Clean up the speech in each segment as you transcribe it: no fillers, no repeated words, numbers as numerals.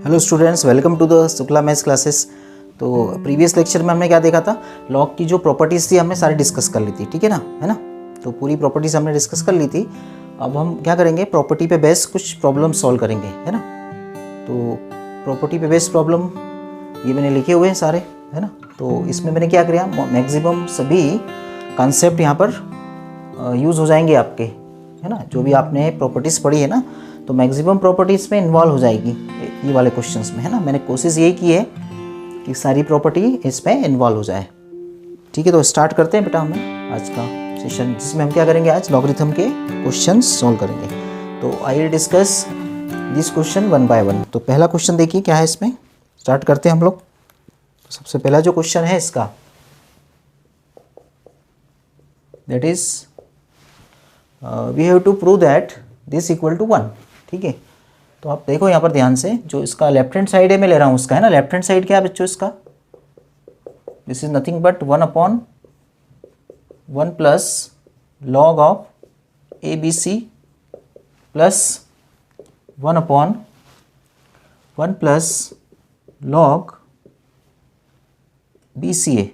Hello students, welcome to the Shukla maths classes. तो previous lecture में हमने क्या देखा था, लॉग की जो प्रॉपर्टीज़ थी हमने सारी डिस्कस कर ली थी, ठीक है ना, है ना। तो पूरी प्रॉपर्टीज़ हमने डिस्कस कर ली थी। अब हम क्या करेंगे, प्रॉपर्टी पे बेस कुछ प्रॉब्लम सॉल्व करेंगे, है ना। तो प्रॉपर्टी पे बेस प्रॉब्लम ये मैंने लिखे हुए हैं सारे, है ना। तो इसमें मैंने क्या किया, मैक्सिमम सभी कॉन्सेप्ट यहाँ पर यूज़ हो जाएंगे आपके, है ना। जो भी आपने प्रॉपर्टीज़ पढ़ी है ना, तो मैक्सिमम प्रॉपर्टीज़ में इन्वॉल्व हो जाएगी ये वाले क्वेश्चंस में, है ना। मैंने कोशिश यही की है कि सारी प्रॉपर्टी इसमें इन्वॉल्व हो जाए, ठीक है। तो स्टार्ट करते हैं बेटा हमें आज का सेशन, जिसमें हम क्या करेंगे, आज लॉगरिथम के क्वेश्चंस सॉल्व करेंगे। तो I will discuss this question one by one. तो पहला क्वेश्चन देखिए क्या है इसमें, स्टार्ट करते हैं हम लोग। तो सबसे पहला जो क्वेश्चन है इसका, that is we have to prove that this equal to 1, ठीक है। तो आप देखो यहाँ पर ध्यान से, जो इसका लेफ्ट हैंड साइड है मैं ले रहा हूँ उसका, है ना। लेफ्ट हैंड साइड क्या है बच्चों इसका, this is nothing but 1/1 plus log of ABC plus 1/1 plus log BCA,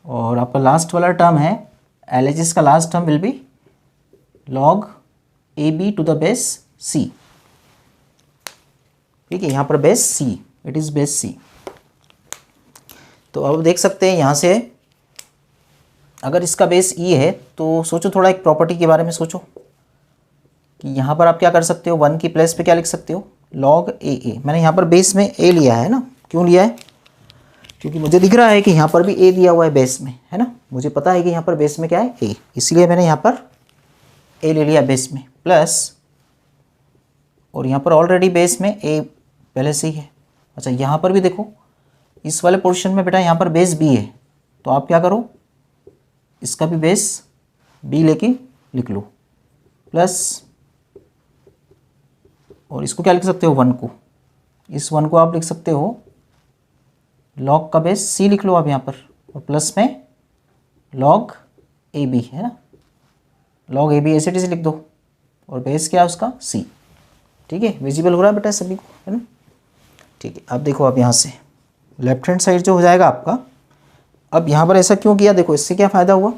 और आपका लास्ट वाला टर्म है LHS का last term will be log AB to the base C, ठीक है। यहाँ पर base C, it is base C। तो अब देख सकते हैं यहाँ से, अगर इसका बेस E है तो सोचो थोड़ा एक प्रॉपर्टी के बारे में सोचो कि यहाँ पर आप क्या कर सकते हो, 1 की प्लेस पे क्या लिख सकते हो, log AA। मैंने यहाँ पर बेस में A लिया है ना, क्यों लिया है, क्योंकि मुझे दिख रहा है कि यहाँ पर भी A दिया हुआ है बेस में, है ना। मुझे पता है कि यहाँ पर बेस में क्या है A, इसलिए मैंने यहाँ पर A ले लिया बेस में, प्लस और यहाँ पर ऑलरेडी बेस में A पहले से ही है। अच्छा, यहाँ पर भी देखो, इस वाले पोर्शन में बेटा यहाँ पर बेस B है, तो आप क्या करो, इसका भी बेस B लेके लिख लो, प्लस और इसको क्या लिख सकते हो, 1 को, इस 1 को आप लिख सकते हो log का बेस C लिख लो आप यहाँ पर, और प्लस में log AB, है ना। log AB ऐसे ऐसे लिख दो, और बेस क्या है उसका C, ठीक है। विजिबल हो रहा है बेटा सभी को, है ना, ठीक है। अब देखो, आप यहाँ से लेफ्ट हैंड साइड जो हो जाएगा आपका, अब यहाँ पर ऐसा क्यों किया, देखो इससे क्या फ़ायदा हुआ।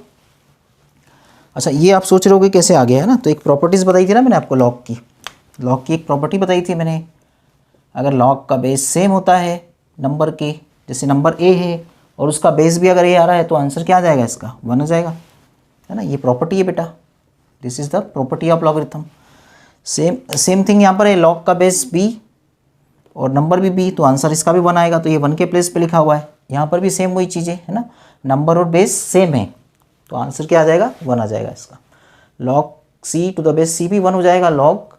अच्छा, ये आप सोच रहे हो कि कैसे आ गया, है ना। तो एक प्रॉपर्टीज़ बताई थी ना मैंने आपको, लॉग की एक प्रॉपर्टी बताई थी मैंने, अगर लॉग का बेस सेम होता है नंबर के, जैसे नंबर A है और उसका बेस भी अगर A आ रहा है, तो आंसर क्या आ जाएगा इसका, 1 आ जाएगा, है ना। ये प्रॉपर्टी है बेटा, this is the property of logarithm. Same thing यहाँ पर है, लॉग का बेस B और नंबर भी B, तो आंसर इसका भी 1 आएगा। तो ये 1 के प्लेस पे लिखा हुआ है, यहाँ पर भी सेम वही चीज़ है ना, नंबर और बेस सेम है, तो आंसर क्या आ जाएगा, 1 आ जाएगा इसका। Log C to the base C भी 1 हो जाएगा, log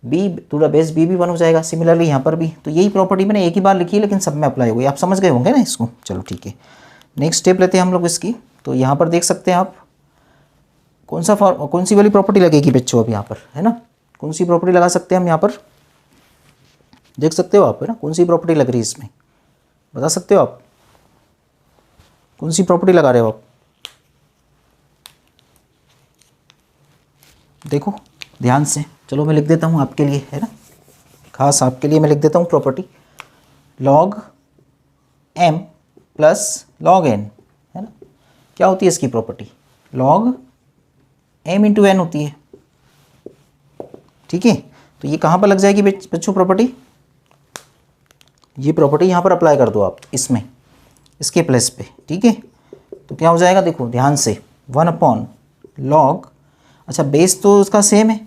B to the base B भी 1 हो जाएगा। सिमिलरली यहाँ पर भी, तो यही प्रॉपर्टी मैंने एक ही बार लिखी है, लेकिन सब में अप्लाई हो गई, आप समझ गए होंगे ना इसको। चलो ठीक है, नेक्स्ट स्टेप लेते हैं हम लोग इसकी। तो यहाँ पर देख सकते हैं आप, कौन सी वाली प्रॉपर्टी लगेगी बच्चों अब यहाँ पर, है ना। कौन सी प्रॉपर्टी लगा सकते हैं हम यहाँ पर, देख सकते हो आप, है ना, कौन सी प्रॉपर्टी लग रही है इसमें, बता सकते हो आप, कौन सी प्रॉपर्टी लगा रहे हो आप, देखो ध्यान से। चलो मैं लिख देता हूँ आपके लिए, है ना, खास आपके लिए मैं लिख देता हूँ property log M plus log N, है ना। क्या होती है इसकी property, log M into N होती है, ठीक है। तो ये कहाँ पर लग जाएगी बच्चों प्रॉपर्टी, ये प्रॉपर्टी यहाँ पर अप्लाई कर दो आप इसमें, इसके प्लेस पे, ठीक है। तो क्या हो जाएगा, देखो ध्यान से, 1/log, अच्छा बेस तो उसका सेम है,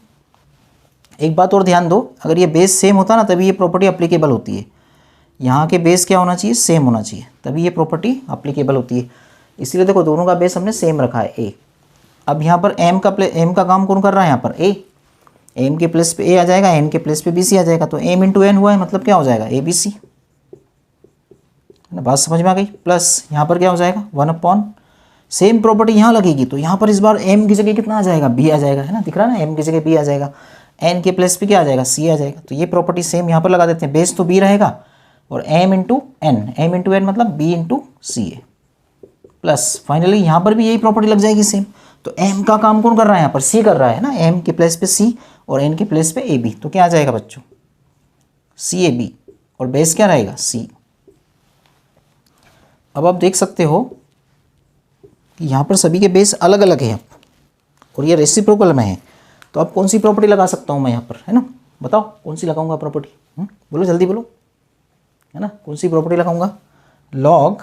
एक बात और ध्यान दो, अगर ये बेस सेम होता ना तभी ये प्रॉपर्टी अप्लीकेबल होती है। यहाँ के बेस क्या होना चाहिए, सेम होना चाहिए, तभी ये प्रॉपर्टी अप्लीकेबल होती है। इसलिए देखो दोनों का बेस हमने सेम रखा है A। अब यहाँ पर M का काम कौन कर रहा है, यहाँ पर A, M के प्लेस पे A आ जाएगा, N के प्लेस पे BC आ जाएगा, तो M इंटू N हुआ है, मतलब क्या हो जाएगा, ABC, है ना। बात समझ में आ गई। प्लस यहाँ पर क्या हो जाएगा, 1/, सेम प्रॉपर्टी यहाँ लगेगी, तो यहाँ पर इस बार M की जगह कितना आ जाएगा, B आ जाएगा, है ना, दिख रहा है ना, M की जगह B आ जाएगा, N के प्लेस पे क्या आ जाएगा, C आ जाएगा। तो ये प्रॉपर्टी सेम यहाँ पर लगा देते हैं, बेस तो B रहेगा, और M इंटू N मतलब B इंटू C है, प्लस फाइनली यहाँ पर भी यही प्रॉपर्टी लग जाएगी सेम। तो M का काम कौन कर रहा है, यहाँ पर C कर रहा है ना, M के प्लेस पे C और N के प्लेस पे AB, तो क्या आ जाएगा बच्चों, CAB और बेस क्या रहेगा C। अब आप देख सकते हो कि यहाँ पर सभी के बेस अलग अलग हैं और ये रेसिप्रोकल में है, तो अब कौन सी प्रॉपर्टी लगा सकता हूँ मैं यहाँ पर, है ना, बताओ कौन सी लगाऊंगा प्रॉपर्टी, बोलो जल्दी बोलो, है ना, कौन सी प्रॉपर्टी लगाऊंगा, log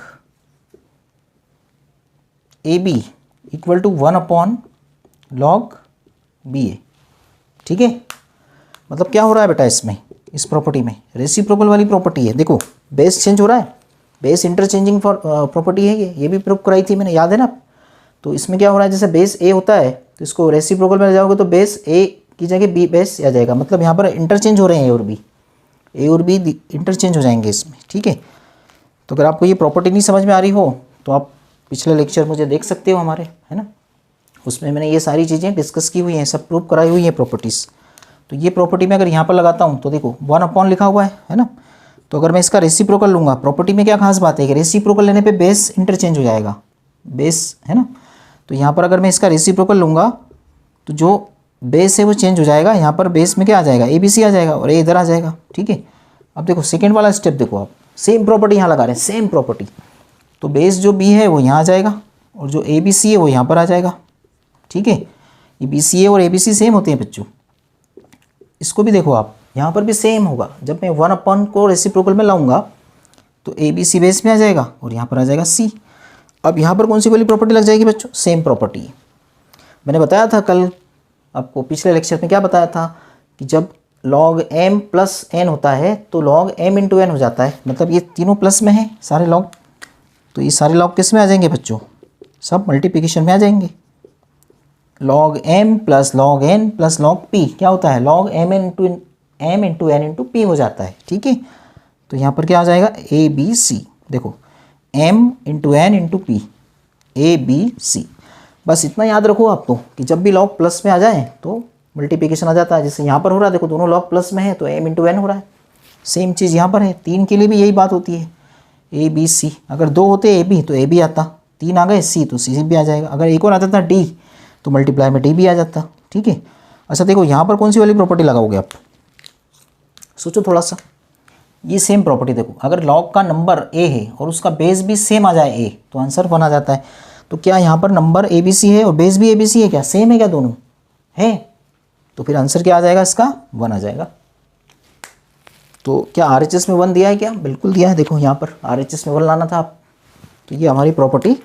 AB equal to 1/log BA। ठीक है, मतलब क्या हो रहा है बेटा इसमें, इस प्रॉपर्टी में रेसिप्रोकल वाली प्रॉपर्टी है, देखो बेस चेंज हो रहा है, बेस इंटरचेंजिंग फॉर प्रॉपर्टी है ये भी प्रूव कराई थी मैंने, याद है ना। तो इसमें क्या हो रहा है, जैसे बेस ए होता है तो इसको रेसिप्रोकल में ले जाओगे तो बेस ए की जगह बी बेस आ जाएगा, मतलब यहाँ पर इंटरचेंज हो रहे हैं ए और बी इंटरचेंज हो जाएंगे इसमें। ठीक है, तो अगर आपको ये प्रॉपर्टी नहीं समझ में आ रही हो तो आप पिछले लेक्चर मुझे देख सकते हो हमारे, है ना, उसमें मैंने ये सारी चीज़ें डिस्कस की हुई हैं, सब प्रूव कराई हुई हैं प्रॉपर्टीज़। तो ये प्रॉपर्टी में अगर यहाँ पर लगाता हूँ तो देखो 1 लिखा हुआ है ना, तो अगर मैं इसका रेसिप्रोकल लूँगा, प्रॉपर्टी में क्या खास बात है कि रेसिप्रोकल लेने पे बेस इंटरचेंज हो जाएगा, बेस, है ना। तो यहाँ पर अगर मैं इसका रेसिप्रोकल लूँगा तो जो बेस है वो चेंज हो जाएगा, यहाँ पर बेस में क्या आ जाएगा, ABC आ जाएगा और ए इधर आ जाएगा। ठीक है, अब देखो सेकेंड वाला स्टेप देखो, आप सेम प्रॉपर्टी यहाँ लगा रहे हैं, सेम प्रॉपर्टी, तो बेस जो B है वो यहाँ आ जाएगा और जो ABC है वो यहाँ पर आ जाएगा। ठीक है, ये BCA और ABC सेम होते हैं बच्चों, इसको भी देखो आप, यहाँ पर भी सेम होगा, जब मैं 1 को रेसिप्रोकल में लाऊंगा तो ABC बेस में आ जाएगा और यहाँ पर आ जाएगा C। अब यहाँ पर कौन सी वाली प्रॉपर्टी लग जाएगी बच्चों, सेम प्रॉपर्टी। मैंने बताया था कल आपको पिछले लेक्चर में, क्या बताया था कि जब log m प्लस n होता है तो log m इंटू n हो जाता है, मतलब ये तीनों प्लस में है सारे log, तो ये सारे log किस में आ जाएंगे बच्चों, सब मल्टीप्लिकेशन में आ जाएंगे। log m plus log n plus log p क्या होता है, log m into n into p हो जाता है। ठीक है, तो यहाँ पर क्या आ जाएगा ABC, देखो m into n into p, ABC। बस इतना याद रखो आप तो कि जब भी log प्लस में आ जाए तो मल्टीप्लिकेशन आ जाता है, जैसे यहाँ पर हो रहा है, देखो दोनों log प्लस में है तो m इंटू n हो रहा है, सेम चीज़ यहाँ पर है, 3 के लिए भी यही बात होती है, ABC। अगर 2 होते AB तो AB आता, 3 आ गए C तो C भी आ जाएगा, अगर एक और आता था D तो मल्टीप्लाई में D भी आ जाता। ठीक है, अच्छा देखो यहाँ पर कौन सी वाली प्रॉपर्टी लगाओगे आप, सोचो थोड़ा सा, ये सेम प्रॉपर्टी देखो, अगर log का नंबर A है और उसका बेस भी सेम आ जाए A तो आंसर 1 आ जाता है। तो क्या यहाँ पर नंबर ABC है और बेस भी ABC है, क्या सेम है क्या, दोनों है, तो फिर आंसर क्या आ जाएगा इसका, 1 आ जाएगा। तो क्या RHS में 1 दिया है क्या, बिल्कुल दिया है, देखो यहाँ पर RHS में 1 लाना था आप, तो ये हमारी प्रॉपर्टी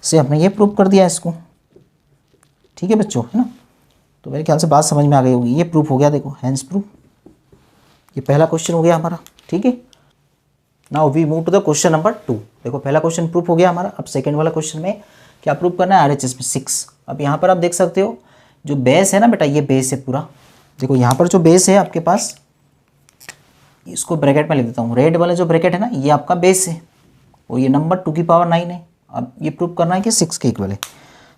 से हमने ये प्रूव कर दिया इसको। ठीक है बच्चों, है ना, तो मेरे ख्याल से बात समझ में आ गई होगी, ये प्रूफ हो गया, देखो हैंस प्रूफ, ये पहला क्वेश्चन हो गया हमारा। ठीक है, now we move to the question number 2। देखो पहला क्वेश्चन प्रूफ हो गया हमारा, अब सेकंड वाला क्वेश्चन में क्या प्रूफ करना है, RHS में 6। अब यहाँ पर आप देख सकते हो जो बेस है ना बेटा, ये बेस है पूरा, देखो यहाँ पर जो बेस है आपके पास, इसको ब्रैकेट में लिख देता हूँ, रेड वाला जो ब्रैकेट है ना ये आपका बेस है और ये नंबर 2 की पावर 9 है। अब ये प्रूफ करना है कि 6 के इक्वल है।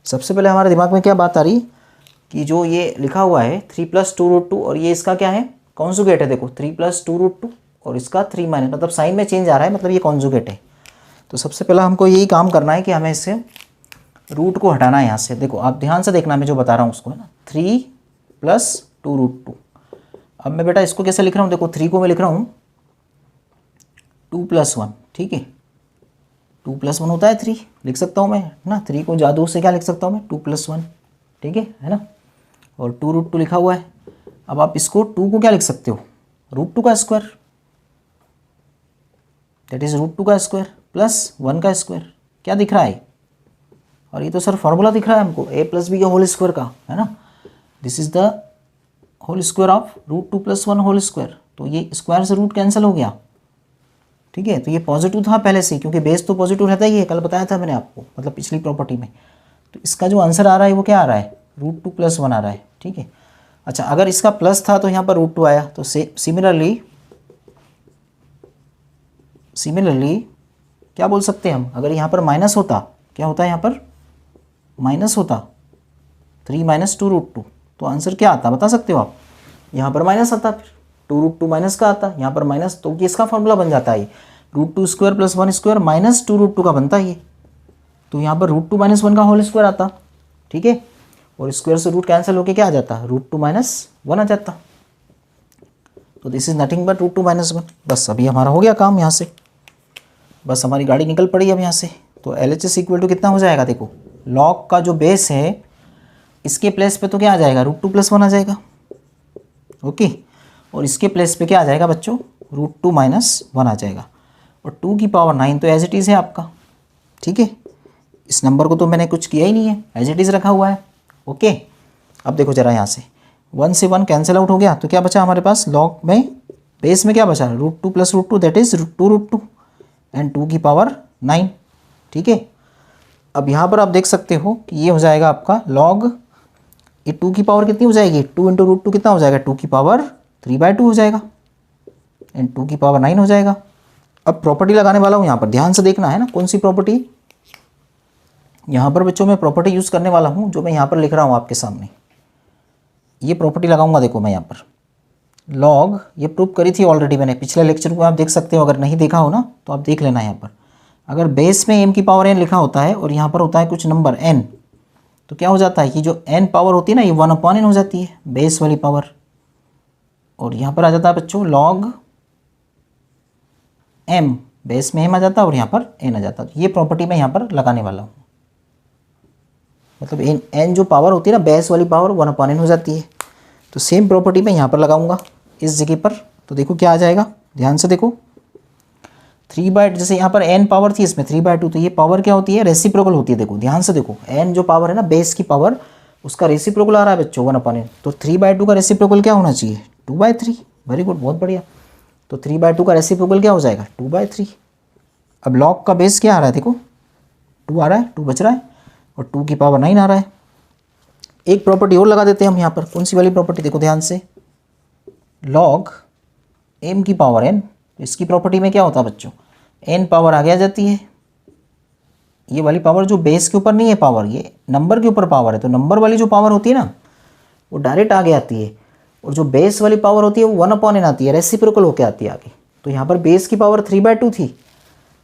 सबसे पहले हमारे दिमाग में क्या बात आ रही कि जो ये लिखा हुआ है 3 + 2√2 और ये इसका क्या है, कॉन्जुगेट है, देखो 3 + 2√2 और इसका 3 माइनस, मतलब साइन में चेंज आ रहा है, मतलब ये कॉन्जुगेट है। तो सबसे पहला हमको यही काम करना है कि हमें इससे रूट को हटाना है यहाँ से। देखो आप ध्यान से देखना, मैं जो बता रहा हूँ उसको, है ना, 3 + 2√2। अब मैं बेटा इसको कैसे लिख रहा हूँ, देखो 3 को मैं लिख रहा हूँ 2 + 1। ठीक है, 2 + 1 होता है 3, लिख सकता हूँ मैं ना, 3 को जादू से क्या लिख सकता हूँ मैं, 2 + 1। ठीक है ना, और 2√2 लिखा हुआ है। अब आप इसको 2 को क्या लिख सकते हो, √2 का स्क्वायर, दैट इज √2 का स्क्वायर प्लस 1 का स्क्वायर। क्या दिख रहा है, और ये तो सर फॉर्मूला दिख रहा है हमको a + b के होल स्क्वायर का, है ना, this is the whole square of √2 + 1 whole square. तो ये स्क्वायर से रूट कैंसिल हो गया। ठीक है, तो ये पॉजिटिव था पहले से, क्योंकि बेस तो पॉजिटिव रहता ही है, कल बताया था मैंने आपको, मतलब पिछली प्रॉपर्टी में। तो इसका जो आंसर आ रहा है वो क्या आ रहा है, √2 + 1 आ रहा है। ठीक है, अच्छा अगर इसका प्लस था तो यहाँ पर √2 आया, तो सिमिलरली क्या बोल सकते हैं हम, अगर यहाँ पर माइनस होता, क्या होता है यहाँ पर माइनस होता, 3 - 2√2, तो आंसर क्या आता बता सकते हो आप, यहाँ पर माइनस आता, फिर 2√2 माइनस का आता, यहाँ पर माइनस, तो किसका फॉर्मूला बन जाता है, √2² + 1² माइनस 2√2 का बनता है ये, तो यहाँ पर √2 - 1 का होल स्क्वायर आता। ठीक है, और स्क्वायर से रूट कैंसिल होके क्या आ जाता, √2 - 1 आ जाता। तो this is nothing but root two minus one. बस अभी हमारा हो गया काम यहाँ से, बस हमारी गाड़ी निकल पड़ी अब यहाँ से। तो L H S equal to कितना हो जाएगा, देखो लॉग का जो बेस है इसके प्लेस पे तो क्या आ जाएगा, रूट टू प्लस वन आ जाएगा, ओके। और इसके प्लेस पे क्या आ जाएगा बच्चों, रूट टू माइनस वन आ जाएगा। और 2 की पावर 9 तो एज इट इज़ है आपका, ठीक है। इस नंबर को तो मैंने कुछ किया ही नहीं है, एज इट इज़ रखा हुआ है, ओके। अब देखो जरा यहाँ से 1 से 1 कैंसिल आउट हो गया, तो क्या बचा हमारे पास, लॉग में बेस में क्या बचा, root two plus root two, that is root two and 2 की पावर 9, ठीक है। अब यहाँ पर आप देख सकते हो कि ये हो जाएगा आपका लॉग, ये 2 की पावर कितनी हो जाएगी, 2 इंटू रूट टू कितना हो जाएगा, 2 की पावर 3/2 हो जाएगा एंड 2 की पावर 9 हो जाएगा। अब प्रॉपर्टी लगाने वाला हूँ यहाँ पर, ध्यान से देखना है ना, कौन सी प्रॉपर्टी, यहाँ पर बच्चों मैं प्रॉपर्टी यूज़ करने वाला हूँ जो मैं यहाँ पर लिख रहा हूँ आपके सामने। ये प्रॉपर्टी लगाऊंगा, देखो मैं यहाँ पर लॉग, ये प्रूव करी थी ऑलरेडी मैंने पिछले लेक्चर को, आप देख सकते हो, अगर नहीं देखा हो ना तो आप देख लेना। यहाँ पर अगर बेस में m की पावर n लिखा होता है और यहाँ पर होता है कुछ नंबर n, तो क्या हो जाता है कि जो n पावर होती है ना, ये 1/n हो जाती है बेस वाली पावर। और यहाँ पर आ जाता है बच्चों लॉग m, बेस में m आ जाता है और यहाँ पर n आ जाता है। तो ये प्रॉपर्टी मैं यहाँ पर लगाने वाला हूँ, मतलब n जो पावर होती है ना बेस वाली पावर 1/n हो जाती है। तो सेम प्रॉपर्टी मैं यहाँ पर लगाऊंगा इस जगह पर। तो देखो क्या आ जाएगा, ध्यान से देखो 3/, जैसे यहाँ पर n पावर थी इसमें 3/2, तो ये पावर क्या होती है, रेसिप्रोकल होती है। देखो ध्यान से देखो, n जो पावर है ना बेस की पावर, उसका रेसिप्रोकल आ रहा है बच्चों 1/n, तो 3/2 का रेसिप्रोकल क्या होना चाहिए, 2/3। वेरी गुड, बहुत बढ़िया। तो 3/2 का रेसिप्रोकल क्या हो जाएगा, 2/3। अब लॉग का बेस क्या आ रहा है, देखो 2 आ रहा है, 2 बच रहा है और 2 की पावर 9 आ रहा है। एक प्रॉपर्टी और लगा देते हैं हम यहाँ पर, कौन सी वाली प्रॉपर्टी, देखो ध्यान से, लॉग m की पावर n, इसकी प्रॉपर्टी में क्या होता है बच्चों, n पावर आगे आ जाती है, ये वाली पावर जो बेस के ऊपर नहीं है पावर, ये नंबर के ऊपर पावर है, तो नंबर वाली जो पावर होती है ना वो डायरेक्ट आगे आती है, और जो बेस वाली पावर होती है वो 1/n आती है, रेसिप्रोकल होकर आती है आगे। तो यहाँ पर बेस की पावर 3/2 थी,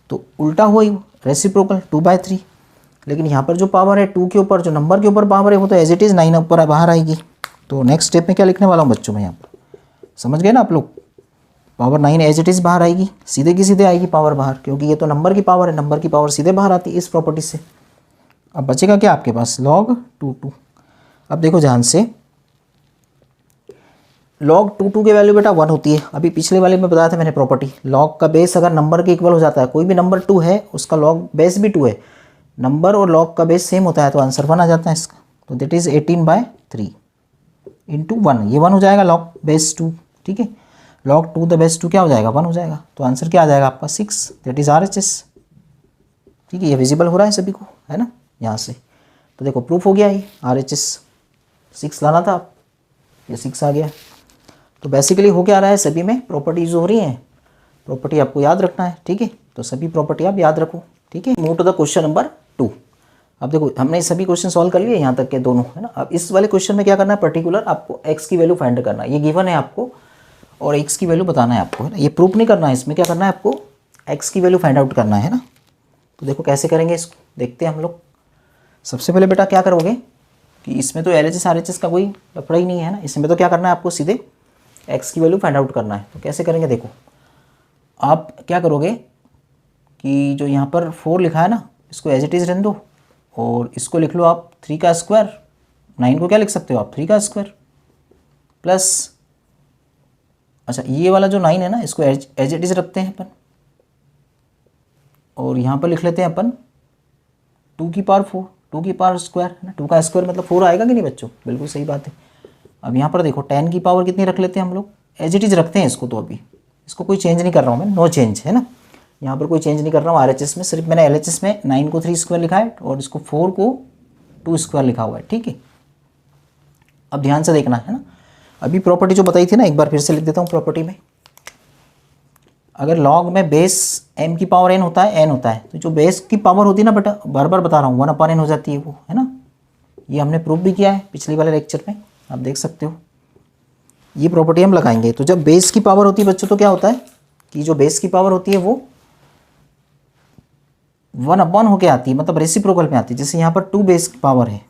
तो उल्टा हुआ ही रेसिप्रोकल 2/3। लेकिन यहाँ पर जो पावर है 2 के ऊपर, जो नंबर के ऊपर पावर है वो तो एज इट इज़ 9 ऊपर बाहर आएगी। तो नेक्स्ट स्टेप में क्या लिखने वाला हूँ बच्चों मैं यहाँ पर, समझ गए ना आप लोग, पावर 9 एज इट इज़ बाहर आएगी, सीधे की सीधे आएगी पावर बाहर, क्योंकि ये तो नंबर की पावर है, नंबर की पावर सीधे बाहर आती है इस प्रॉपर्टी से। अब बचेगा क्या आपके पास, log 2 अब देखो ध्यान से, log 2 के वैल्यू बेटा 1 होती है। अभी पिछले वाले में बताया था मैंने प्रॉपर्टी, log का बेस अगर नंबर के इक्वल हो जाता है, कोई भी नंबर 2 है उसका log बेस भी 2 है, नंबर और log का बेस सेम होता है, तो आंसर 1 आ जाता है इसका। तो दैट इज़ 18/3 इंटू 1, ये 1 हो जाएगा log बेस 2, ठीक है। log 2 द बेस 2 क्या हो जाएगा, 1 हो जाएगा। तो आंसर क्या आ जाएगा आपका 6, दैट इज़ RHS, ठीक है। ये विजिबल हो रहा है सभी को, है ना, यहाँ से। तो देखो प्रूफ हो गया, ये RHS 6 लाना था, ये 6 आ गया। तो बेसिकली हो क्या रहा है, सभी में प्रॉपर्टीज हो रही हैं, प्रॉपर्टी आपको याद रखना है, ठीक है। तो सभी प्रॉपर्टी आप याद रखो, ठीक है। Move to the question number 2। अब देखो हमने सभी क्वेश्चन सॉल्व कर लिए यहाँ तक के दोनों, है ना। अब इस वाले क्वेश्चन में क्या करना है, पर्टिकुलर आपको x की वैल्यू फाइंड करना है, ये गिवन है आपको, और x की वैल्यू बताना है आपको, है ना। ये प्रूफ नहीं करना है, इसमें क्या करना है आपको, x की वैल्यू फाइंड आउट करना है ना। तो देखो कैसे करेंगे इसको, देखते हैं हम लोग। सबसे पहले बेटा क्या करोगे कि इसमें तो LHS RHS का कोई लफड़ा ही नहीं है ना, इसमें तो क्या करना है आपको, सीधे x की वैल्यू फाइंड आउट करना है। तो कैसे करेंगे, देखो आप क्या करोगे कि जो यहाँ पर 4 लिखा है ना, इसको एज इट इज़ रहने दो, और इसको लिख लो आप 3 का स्क्वायर, 9 को क्या लिख सकते हो आप 3 का स्क्वायर, प्लस अच्छा ये वाला जो 9 है ना इसको एज इट इज़ रखते हैं अपन, और यहाँ पर लिख लेते हैं अपन 2 की पावर 4, 2 की पावर स्क्वायर है ना, 2 का स्क्वायर मतलब 4 आएगा कि नहीं बच्चों, बिल्कुल सही बात है। अब यहाँ पर देखो 10 की पावर कितनी रख लेते हैं हम लोग, एज इट इज़ रखते हैं इसको, तो अभी इसको कोई चेंज नहीं कर रहा हूँ मैं, नो चेंज, है ना। यहाँ पर कोई चेंज नहीं कर रहा हूँ RHS में, सिर्फ मैंने LHS में 9 को 3 स्क्वायर लिखा है और इसको 4 को 2 स्क्वायर लिखा हुआ है, ठीक है। अब ध्यान से देखना है ना, अभी प्रॉपर्टी जो बताई थी ना, एक बार फिर से लिख देता हूँ प्रॉपर्टी में। अगर लॉग में बेस m की पावर n होता है, n होता है, तो जो बेस की पावर होती है ना बेटा, बार बार बता रहा हूँ, 1/n हो जाती है वो, है ना। ये हमने प्रूफ भी किया है पिछले वाले लेक्चर में, आप देख सकते हो। ये प्रॉपर्टी हम लगाएंगे। तो जब बेस की पावर होती है बच्चों, तो क्या होता है कि जो बेस की पावर होती है वो 1/n होके आती है, मतलब रेसिप्रोकल में आती है। जैसे यहाँ पर 2 बेस की पावर है,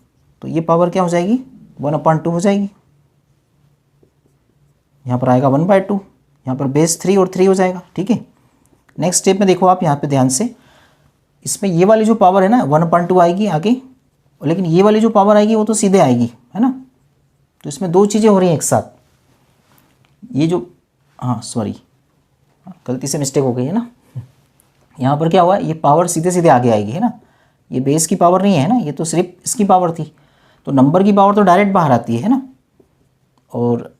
तो ये पावर क्या हो जाएगी, 1/2 हो जाएगी। यहाँ पर आएगा 1/2, यहाँ पर बेस 3 और 3 हो जाएगा, ठीक है। नेक्स्ट स्टेप में देखो आप यहाँ पे ध्यान से, इसमें ये वाली जो पावर है ना 1/2 आएगी आगे, लेकिन ये वाली जो पावर आएगी वो तो सीधे आएगी, है ना। तो इसमें दो चीज़ें हो रही हैं एक साथ, ये जो, हाँ सॉरी गलती से मिस्टेक हो गई है ना, यहाँ पर क्या हुआ, ये पावर सीधे सीधे आगे आएगी, है ना। ये बेस की पावर नहीं है ना, ये तो सिर्फ इसकी पावर थी, तो नंबर की पावर तो डायरेक्ट बाहर आती है ना, और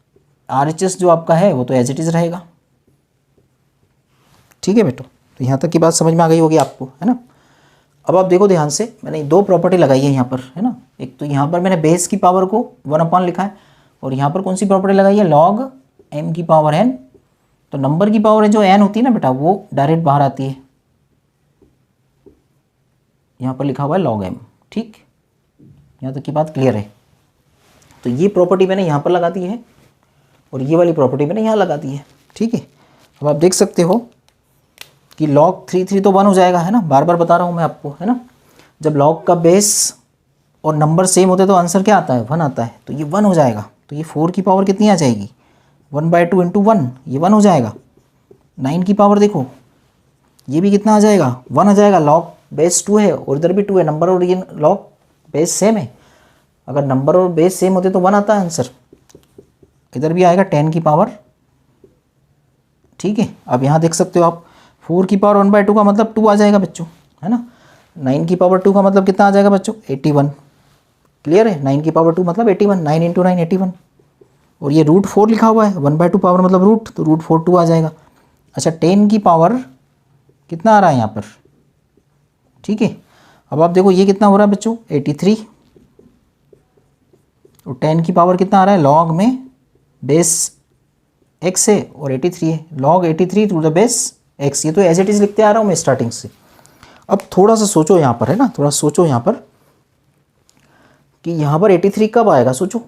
RHS जो आपका है वो तो एज इट इज़ रहेगा, ठीक है बेटो। तो यहाँ तक की बात समझ में आ गई होगी आपको, है ना। अब आप देखो ध्यान से, मैंने दो प्रॉपर्टी लगाई है यहाँ पर, है ना। एक तो यहाँ पर मैंने बेस की पावर को 1 लिखा है, और यहाँ पर कौन सी प्रॉपर्टी लगाई है, log m की पावर n। तो नंबर की पावर जो n होती है ना बेटा, वो डायरेक्ट बाहर आती है, यहाँ पर लिखा हुआ है log m, ठीक। यहाँ तक की बात क्लियर है। तो ये प्रॉपर्टी मैंने यहाँ पर लगा दी है, और ये वाली प्रॉपर्टी मैंने यहाँ लगा दी है, ठीक है। अब आप देख सकते हो कि log 3 तो 1 हो जाएगा, है ना, बार बार बता रहा हूँ मैं आपको, है ना। जब log का बेस और नंबर सेम होते तो आंसर क्या आता है, 1 आता है, तो ये 1 हो जाएगा। तो ये 4 की पावर कितनी आ जाएगी, 1/2 × 1, ये 1 हो जाएगा। 9 की पावर देखो, ये भी कितना आ जाएगा, 1 आ जाएगा। log बेस 2 है और इधर भी 2 है, नंबर और ये log बेस सेम है, अगर नंबर और बेस सेम होते तो 1 आता है आंसर। इधर भी आएगा 10 की पावर, ठीक है। अब यहाँ देख सकते हो आप, 4 की पावर 1/2 का मतलब 2 आ जाएगा बच्चों, है ना। 9 की पावर 2 का मतलब कितना आ जाएगा बच्चों, 81। क्लियर है, 9 की पावर 2 मतलब 81, 9 × 9 81, और ये √4 लिखा हुआ है, 1/2 पावर मतलब रूट, तो √4 2 आ जाएगा। अच्छा 10 की पावर कितना आ रहा है यहाँ पर, ठीक है। अब आप देखो ये कितना हो रहा है बच्चों, 83, और 10 की पावर कितना आ रहा है, log में बेस x है और 83 है, log 83 to the base x, ये तो एज इट इज़ लिखते आ रहा हूँ मैं स्टार्टिंग से। अब थोड़ा सा सोचो यहाँ पर, है ना, थोड़ा सोचो यहाँ पर कि यहाँ पर 83 कब आएगा, सोचो।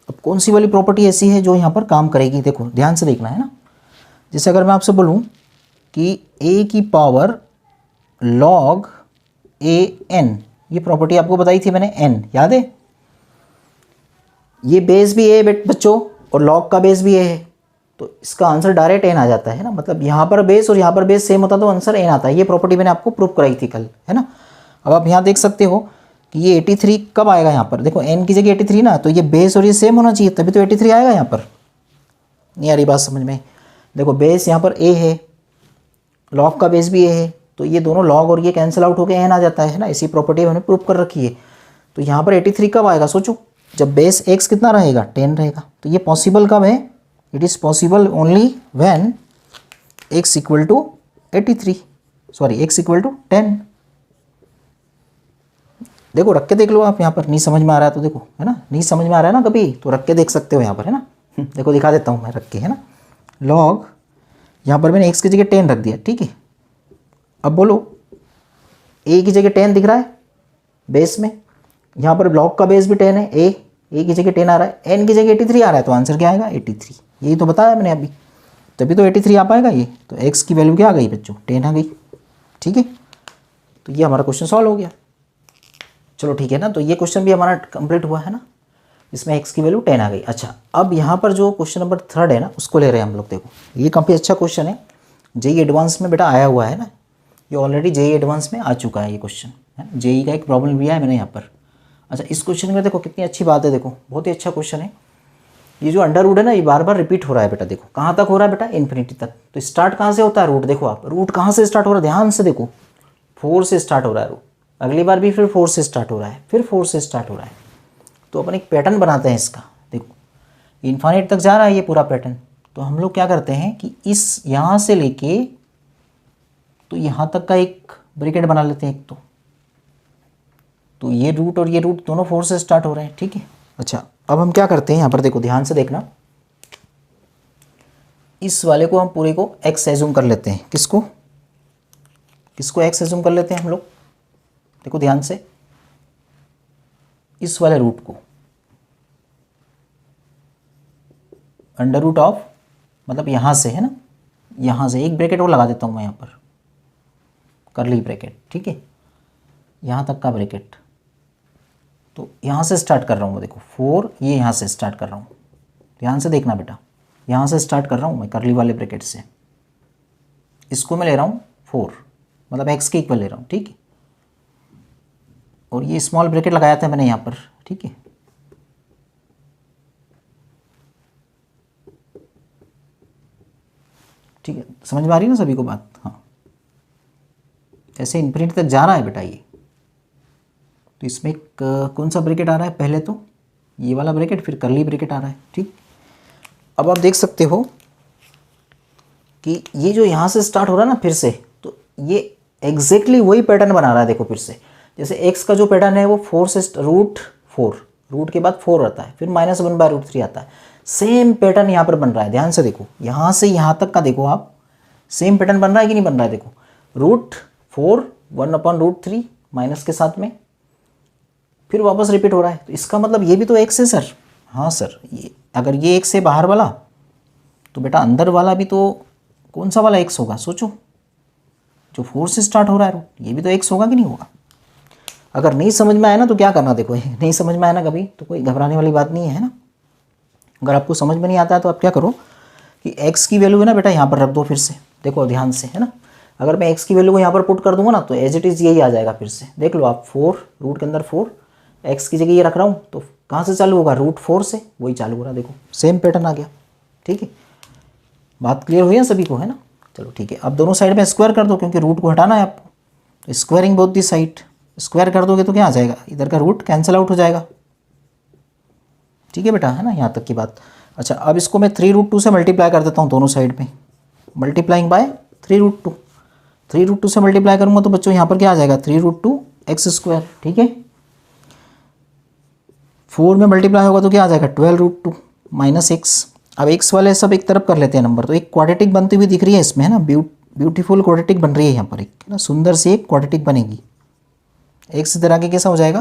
अब कौन सी वाली प्रॉपर्टी ऐसी है जो यहाँ पर काम करेगी, देखो ध्यान से देखना, है ना। जैसे अगर मैं आपसे बोलूँ कि a की पावर log an, ये प्रॉपर्टी आपको बताई थी मैंने, n याद है। ये बेस भी a बच्चों और log का बेस भी a है, तो इसका आंसर डायरेक्ट n आ जाता है ना। मतलब यहाँ पर बेस और यहाँ पर बेस सेम होता तो आंसर n आता है। ये प्रॉपर्टी मैंने आपको प्रूव कराई थी कल, है ना। अब आप यहाँ देख सकते हो कि ये 83 कब आएगा, यहाँ पर देखो n की जगह 83 ना, तो ये बेस और ये सेम होना चाहिए तभी तो 83 आएगा यहाँ पर। नहीं आ रही बात समझ में, देखो बेस यहाँ पर a है, log का बेस भी a है, तो ये दोनों log और ये कैंसिल आउट होकर n आ जाता है ना। इसी प्रॉपर्टी हमने प्रूव कर रखी है। तो यहाँ पर 83 कब आएगा, सोचो, जब बेस x कितना रहेगा, 10 रहेगा। तो ये पॉसिबल कब है, it is possible only when x = 83, sorry x = 10। देखो रख के देख लो आप, यहाँ पर नहीं समझ में आ रहा है तो देखो, है ना, नहीं समझ में आ रहा है ना कभी, तो रख के देख सकते हो यहाँ पर, है ना। देखो दिखा देता हूँ मैं रख के, है ना। log यहाँ पर मैंने x की जगह 10 रख दिया, ठीक है। अब बोलो a की जगह 10 दिख रहा है बेस में, यहाँ पर log का बेस भी 10 है, a की जगह 10 आ रहा है, n की जगह 83 आ रहा है, तो आंसर क्या आएगा, 83। यही तो बताया मैंने अभी, तभी तो 83 आ पाएगा ये। तो x की वैल्यू क्या आ गई बच्चों, 10 आ गई, ठीक है। तो ये हमारा क्वेश्चन सॉल्व हो गया। चलो ठीक है ना, तो ये क्वेश्चन भी हमारा कंप्लीट हुआ है ना, इसमें x की वैल्यू 10 आ गई। अच्छा अब यहाँ पर जो क्वेश्चन नंबर 3 है ना, उसको ले रहे हैं हम लोग। देखो ये काफ़ी अच्छा क्वेश्चन है, जेईई एडवांस में बेटा आया हुआ है ना, ये ऑलरेडी जेईई एडवांस में आ चुका है ये क्वेश्चन, है। जेईई का एक प्रॉब्लम भी आया है मैंने यहाँ पर। अच्छा इस क्वेश्चन में देखो कितनी अच्छी बात है, देखो बहुत ही अच्छा क्वेश्चन है। ये जो अंडर रूट है ना, ये बार बार रिपीट हो रहा है बेटा, देखो कहाँ तक हो रहा है बेटा, इन्फिनिटी तक। तो स्टार्ट कहाँ से होता है रूट, देखो आप रूट कहाँ से स्टार्ट हो रहा है, ध्यान से देखो, 4 से स्टार्ट हो रहा है रूट, अगली बार भी फिर 4 से स्टार्ट हो रहा है, फिर 4 से स्टार्ट हो रहा है। तो अपन एक पैटर्न बनाते हैं इसका, देखो इन्फिनिटी तक जा रहा है ये पूरा पैटर्न। तो हम लोग क्या करते हैं कि इस यहाँ से लेके तो यहाँ तक का एक ब्रैकेट बना लेते हैं एक। तो ये रूट और ये रूट दोनों 4 से स्टार्ट हो रहे हैं, ठीक है। अच्छा अब हम क्या करते हैं यहाँ पर, देखो ध्यान से देखना, इस वाले को हम पूरे को x एज्यूम कर लेते हैं। किसको x एज्यूम कर लेते हैं हम लोग, देखो ध्यान से, इस वाले रूट को अंडर रूट ऑफ, मतलब यहाँ से, है ना, यहाँ से एक ब्रैकेट और लगा देता हूँ मैं यहाँ पर, करली ब्रैकेट, ठीक है, यहाँ तक का ब्रैकेट। तो यहाँ से स्टार्ट कर रहा हूँ मैं, देखो 4, ये यहाँ से स्टार्ट कर रहा हूँ, ध्यान से देखना बेटा, यहाँ से स्टार्ट कर रहा हूँ मैं करली वाले ब्रैकेट से, इसको मैं ले रहा हूँ 4, मतलब x के इक्वल ले रहा हूँ, ठीक है। और ये स्मॉल ब्रैकेट लगाया था मैंने यहाँ पर, ठीक है। ठीक है, समझ में आ रही है ना सभी को बात? हाँ, ऐसे इन्फिनिटी तक जा रहा है बेटा ये। तो इसमें कौन सा ब्रैकेट आ रहा है, पहले तो ये वाला ब्रैकेट, फिर करली ब्रैकेट आ रहा है, ठीक। अब आप देख सकते हो कि ये जो यहाँ से स्टार्ट हो रहा है ना फिर से, तो ये एग्जैक्टली वही पैटर्न बना रहा है। देखो फिर से, जैसे x का जो पैटर्न है वो 4 से √4, रूट के बाद 4 आता है, फिर -1/√3 आता है। सेम पैटर्न यहाँ पर बन रहा है, ध्यान से देखो, यहाँ से यहाँ तक का देखो आप, सेम पैटर्न बन रहा है कि नहीं बन रहा है? देखो √4 1/√3 माइनस के साथ में, फिर वापस रिपीट हो रहा है। तो इसका मतलब ये भी तो x है सर। हाँ सर, ये अगर ये x है बाहर वाला, तो बेटा अंदर वाला भी तो कौन सा वाला x होगा? सोचो, जो 4 से स्टार्ट हो रहा है रूट, ये भी तो x होगा कि नहीं होगा? अगर नहीं समझ में आया ना तो क्या करना, देखो नहीं समझ में आया ना कभी, तो कोई घबराने वाली बात नहीं है ना। अगर आपको समझ में नहीं आता है तो आप क्या करो कि x की वैल्यू है ना बेटा यहाँ पर रख दो फिर से, देखो ध्यान से, है ना। अगर मैं x की वैल्यू को यहाँ पर पुट कर दूंगा ना तो एज इट इज़ यही आ जाएगा फिर से, देख लो आप, 4 रूट के अंदर 4, x की जगह ये रख रहा हूँ, तो कहाँ से चालू होगा? √4 से, वही चालू हो रहा, देखो सेम पैटर्न आ गया, ठीक है। बात क्लियर हुई है सभी को, है ना? चलो ठीक है, अब दोनों साइड में स्क्वायर कर दो, क्योंकि रूट को हटाना है आपको, तो squaring both the side, square कर दोगे तो क्या आ जाएगा? इधर का रूट कैंसिल आउट हो जाएगा, ठीक है बेटा, है ना, यहाँ तक की बात। अच्छा, अब इसको मैं 3√2 से मल्टीप्लाई कर देता हूँ दोनों साइड में, मल्टीप्लाइंग बाय 3√2, 3√2 से मल्टीप्लाई करूँगा तो बच्चों यहाँ पर क्या आ जाएगा? 3√2x², ठीक है। 4 में मल्टीप्लाई होगा तो क्या आ जाएगा? 12√2 माइनस x। अब x वाले सब एक तरफ कर लेते हैं नंबर, तो एक क्वाड्रेटिक बनती हुई दिख रही है इसमें, है ना, ब्यूटीफुल क्वाड्रेटिक बन रही है यहाँ पर, एक है ना, सुंदर सी एक क्वाड्रेटिक बनेगी। x इधर आगे कैसा हो जाएगा?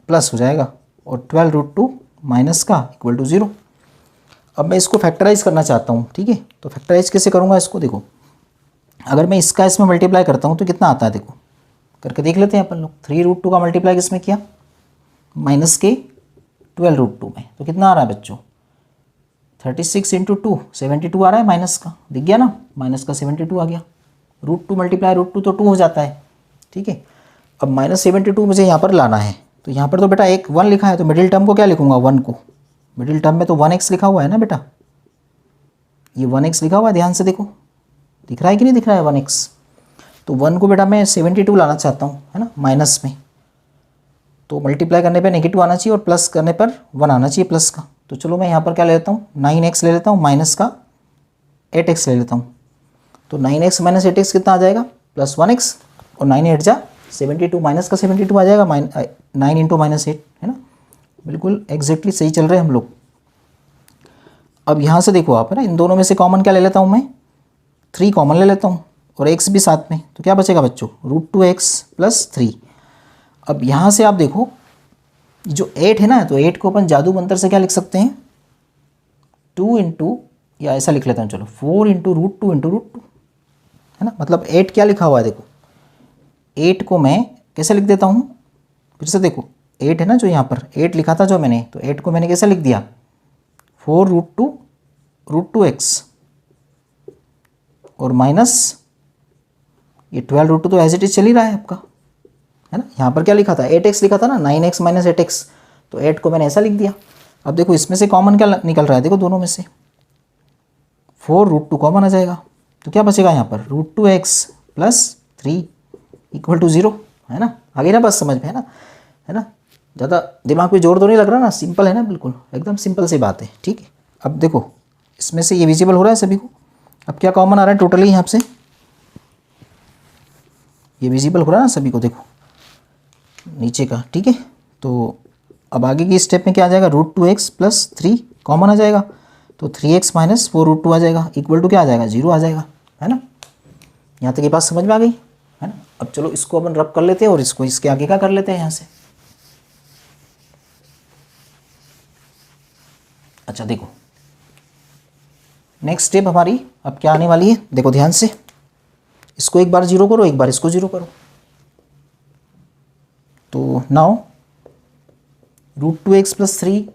प्लस हो जाएगा, और 12√2 माइनस का इक्वल टू 0। अब मैं इसको फैक्टराइज करना चाहता हूँ, ठीक है। तो फैक्टराइज कैसे करूँगा इसको? देखो, अगर मैं इसका इसमें मल्टीप्लाई करता हूँ तो कितना आता है, देखो करके देख लेते हैं अपन लोग। 3√2 का मल्टीप्लाई किसमें किया? माइनस के 12√2 में, तो कितना आ रहा है बच्चों? 36 × 2 72 आ रहा है, माइनस का दिख गया ना, माइनस का 72 आ गया। √2 मल्टीप्लाई √2 तो 2 हो जाता है, ठीक है। अब -72 मुझे यहाँ पर लाना है, तो यहाँ पर तो बेटा एक 1 लिखा है, तो मिडिल टर्म को क्या लिखूंगा? 1 को, मिडिल टर्म में तो 1x लिखा हुआ है ना बेटा, ये 1x लिखा हुआ है, ध्यान से देखो, दिख रहा है कि नहीं दिख रहा है 1x? तो 1 को बेटा मैं 72 लाना चाहता हूँ, है ना, माइनस में, तो मल्टीप्लाई करने पे नेगेटिव आना चाहिए और प्लस करने पर 1 आना चाहिए प्लस का। तो चलो मैं यहाँ पर क्या ले लेता हूँ? 9x ले लेता हूँ, माइनस का 8x ले लेता हूँ। तो 9x माइनस 8x कितना आ जाएगा? +1x, और 9 8 जा 72, माइनस का 72 आ जाएगा, 9 × -8, है ना, बिल्कुल एग्जैक्टली सही चल रहे हैं हम लोग। अब यहाँ से देखो आप, है ना, इन दोनों में से कॉमन क्या ले लेता हूँ मैं? 3 कॉमन ले लेता हूँ, और x भी साथ में, तो क्या बचेगा बच्चों? √2x + 3। अब यहाँ से आप देखो, जो 8 है ना, तो 8 को अपन जादू मंत्र से क्या लिख सकते हैं? 2 × या ऐसा लिख लेता हूँ, चलो 4 × √2 × √2, है ना, मतलब 8 क्या लिखा हुआ है देखो, 8 को मैं कैसे लिख देता हूँ? फिर से देखो, 8 है ना जो यहाँ पर 8 लिखा था जो मैंने, तो 8 को मैंने कैसे लिख दिया? 4√2 √2x, और माइनस ये 12√2 तो एज इट इज चल ही रहा है आपका, है ना। यहाँ पर क्या लिखा था? 8x लिखा था ना, 9x - 8x, तो 8 को मैंने ऐसा लिख दिया। अब देखो इसमें से कॉमन क्या निकल रहा है? देखो दोनों में से 4√2 कॉमन आ जाएगा, तो क्या बचेगा यहाँ पर? √2x + 3 = 0, है ना। आगे ना बस समझ में, है ना, ज़्यादा दिमाग पे जोर तो नहीं लग रहा ना, सिंपल है ना, बिल्कुल एकदम सिंपल सी बात है, ठीक है। अब देखो इसमें से ये विजिबल हो रहा है सभी को। अब क्या कॉमन आ रहा है टोटली यहाँ से? ये विजिबल हो रहा है ना सभी को, देखो नीचे का, ठीक है। तो अब आगे की स्टेप में क्या आ जाएगा? √2x + 3 कॉमन आ जाएगा, तो 3x - 4√2 आ जाएगा, इक्वल टू क्या आ जाएगा? 0 आ जाएगा, है ना। यहाँ तक ये बात समझ में आ गई, है ना। अब चलो इसको अपन रब कर लेते हैं, और इसको इसके आगे का कर लेते हैं यहाँ से। अच्छा देखो, नेक्स्ट स्टेप हमारी अब क्या आने वाली है, देखो ध्यान से, इसको एक बार 0 करो, एक बार इसको 0 करो। तो नाउ √2x + 3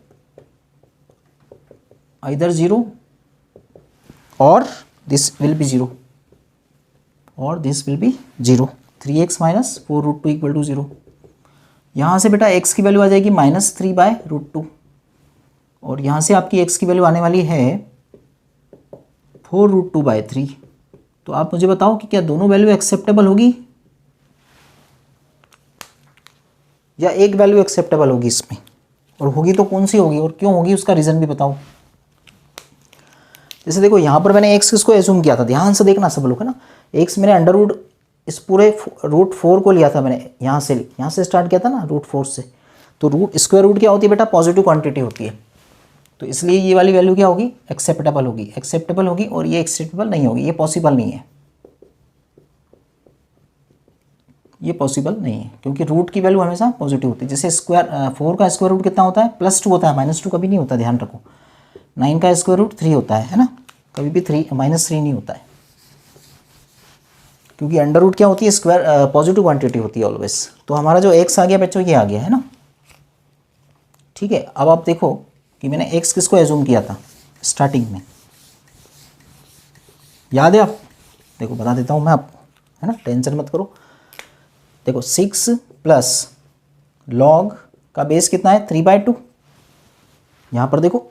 आइदर 0 और दिस विल बी 0 और this will be 0। 3x minus 4√2 equal to 0। यहाँ से बेटा x की वैल्यू आ जाएगी -3/√2 और यहाँ से आपकी x की वैल्यू आने वाली है 4√2/3। तो आप मुझे बताओ कि क्या दोनों वैल्यू एक्सेप्टेबल होगी या एक वैल्यू एक्सेप्टेबल होगी इसमें, और होगी तो कौन सी होगी और क्यों होगी उसका रीज़न भी बताओ। जैसे देखो यहाँ पर मैंने x किसको एज्यूम किया था, ध्यान से देखना सब लोग, है ना। x मैंने अंडर रूट इस पूरे √4 को लिया था मैंने, यहाँ से स्टार्ट किया था ना √4 से। तो रूट स्क्वायर रूट क्या होती है बेटा, पॉजिटिव क्वांटिटी होती है। तो इसलिए ये वाली वैल्यू क्या होगी, एक्सेप्टेबल होगी और ये एक्सेप्टेबल नहीं होगी, ये पॉसिबल नहीं है, ये पॉसिबल नहीं है क्योंकि रूट की वैल्यू हमेशा पॉजिटिव होती है। जैसे स्क्वायर 4 का स्क्वायर रूट कितना होता है, +2 होता है, -2 कभी नहीं होता, ध्यान रखो। 9 का स्क्वायर रूट 3 होता है ना, कभी भी -3 नहीं होता है क्योंकि अंडर रूट क्या होती है, स्क्वायर पॉजिटिव क्वांटिटी होती है ऑलवेज। तो हमारा जो x आ गया बच्चों, ये आ गया, है ना। ठीक है, अब आप देखो कि मैंने x किसको एज्यूम किया था स्टार्टिंग में, याद है आप, देखो बता देता हूँ मैं आपको, है ना, टेंशन मत करो। देखो 6 प्लस लॉग का बेस कितना है 3/2 यहाँ पर देखो,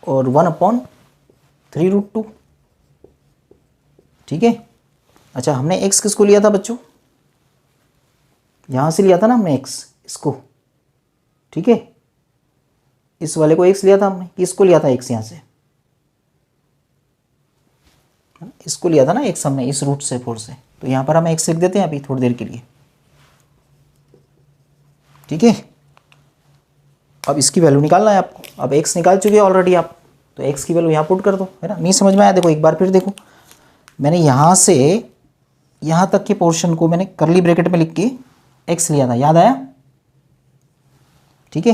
और 1/3√2। ठीक है, अच्छा हमने x किसको लिया था बच्चों, यहाँ से लिया था ना हमने x इसको, ठीक है, इस वाले को x लिया था हमने, किसको लिया था x यहाँ से, इसको लिया था ना x हमने, इस रूट से 4 से। तो यहाँ पर हम x लिख देते हैं अभी थोड़ी देर के लिए, ठीक है। अब इसकी वैल्यू निकालना है आपको, अब x निकाल चुके हैं ऑलरेडी आप, तो x की वैल्यू यहाँ पुट कर दो, है ना। नहीं समझ में आया, देखो एक बार फिर देखो, मैंने यहाँ से यहाँ तक के पोर्शन को मैंने करली ब्रैकेट में लिख के x लिया था, याद आया, ठीक है।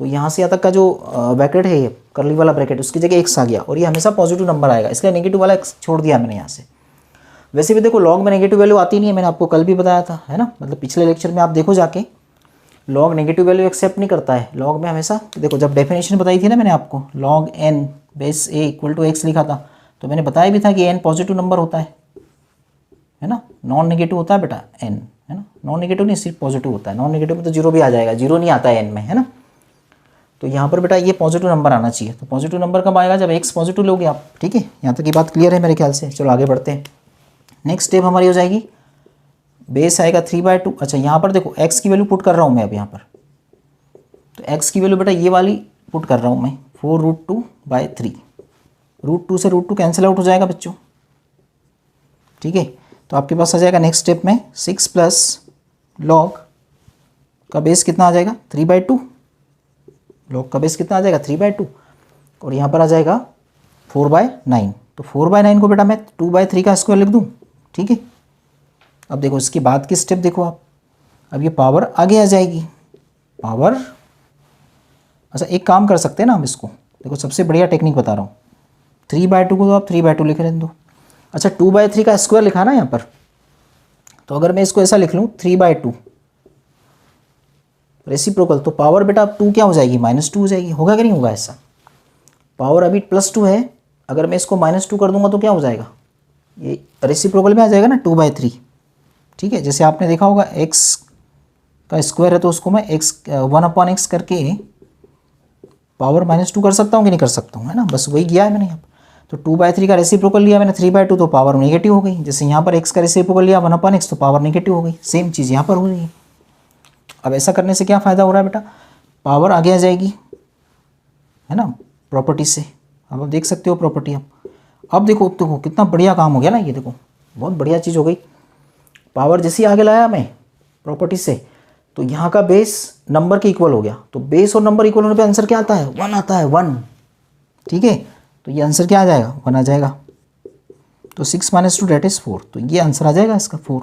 तो यहाँ से यहाँ तक का जो ब्रैकेट है, ये करली वाला ब्रैकेट, उसकी जगह x आ गया और ये हमेशा पॉजिटिव नंबर आएगा, इसलिए नेगेटिव वाला x छोड़ दिया मैंने यहाँ से। वैसे भी देखो लॉग में नेगेटिव वैल्यू आती नहीं है, मैंने आपको कल भी बताया था, है ना, मतलब पिछले लेक्चर में आप देखो जाके, लॉग नेगेटिव वैल्यू एक्सेप्ट नहीं करता है। लॉग में हमेशा देखो, जब डेफिनेशन बताई थी ना मैंने आपको, log n base a equal to x लिखा था, तो मैंने बताया भी था कि n पॉजिटिव नंबर होता है ना, नॉन नेगेटिव होता है बेटा n, है ना, नॉन नेगेटिव नहीं सिर्फ पॉजिटिव होता है, नॉन नेगेटिव में तो 0 भी आ जाएगा, 0 नहीं आता है n में, है ना। तो यहाँ पर बेटा ये पॉजिटिव नंबर आना चाहिए, तो पॉजिटिव नंबर कब आएगा, जब x पॉजिटिव लोगे आप, ठीक है। यहाँ तक ये बात क्लियर है मेरे ख्याल से, चलो आगे बढ़ते हैं। नेक्स्ट स्टेप हमारी हो जाएगी, बेस आएगा 3/2। अच्छा यहाँ पर देखो x की वैल्यू पुट कर रहा हूँ मैं अब यहाँ पर, तो x की वैल्यू बेटा ये वाली पुट कर रहा हूँ मैं, 4√2/3। √2 से √2 कैंसिल आउट हो जाएगा बच्चों, ठीक है। तो आपके पास आ जाएगा नेक्स्ट स्टेप में 6 प्लस लॉग का बेस कितना आ जाएगा 3/2, लॉग का बेस कितना आ जाएगा 3/2, और यहाँ पर आ जाएगा 4/9। तो 4/9 को बेटा मैं 2/3 का स्क्वायर लिख दूँ, ठीक है। अब देखो इसके बाद की स्टेप देखो आप, अब ये पावर आगे आ जाएगी, पावर, अच्छा एक काम कर सकते हैं ना हम इसको, देखो सबसे बढ़िया टेक्निक बता रहा हूँ, 3/2 को तो आप 3/2 लिख रहने दो। अच्छा 2/3 का स्क्वायर लिखा ना यहाँ पर, तो अगर मैं इसको ऐसा लिख लूँ 3/2 रेसिप्रोकल, तो पावर बेटा अब 2 क्या हो जाएगी, -2 हो जाएगी, होगा कि नहीं होगा ऐसा। पावर अभी +2 है, अगर मैं इसको -2 कर दूंगा तो क्या हो जाएगा, ये रेसिप्रोकल में आ जाएगा ना 2/3, ठीक है। जैसे आपने देखा होगा x का स्क्वायर है तो उसको मैं x 1/x करके पावर -2 कर सकता हूँ कि नहीं कर सकता हूँ, है ना, बस वही किया है मैंने यहाँ पर। तो 2/3 का रेसिप्रोकल लिया मैंने 3/2, तो पावर नेगेटिव हो गई। जैसे यहाँ पर x का रेसिप्रोकल लिया 1/x, तो पावर नेगेटिव हो गई, सेम चीज़ यहाँ पर हो रही है। अब ऐसा करने से क्या फ़ायदा हो रहा है बेटा, पावर आगे आ जाएगी, है ना, प्रॉपर्टी से। अब आप देख सकते हो प्रॉपर्टी, अब देखो कितना बढ़िया काम हो गया ना, ये देखो बहुत बढ़िया चीज़ हो गई। पावर जैसे ही आगे लाया मैं प्रॉपर्टी से, तो यहाँ का बेस नंबर के इक्वल हो गया, तो बेस और नंबर इक्वल होने पे आंसर क्या आता है, 1 आता है, 1, ठीक है। तो ये आंसर क्या आ जाएगा, 1 आ जाएगा। तो 6 - 2 दैट इज़ 4, तो ये आंसर आ जाएगा इसका 4।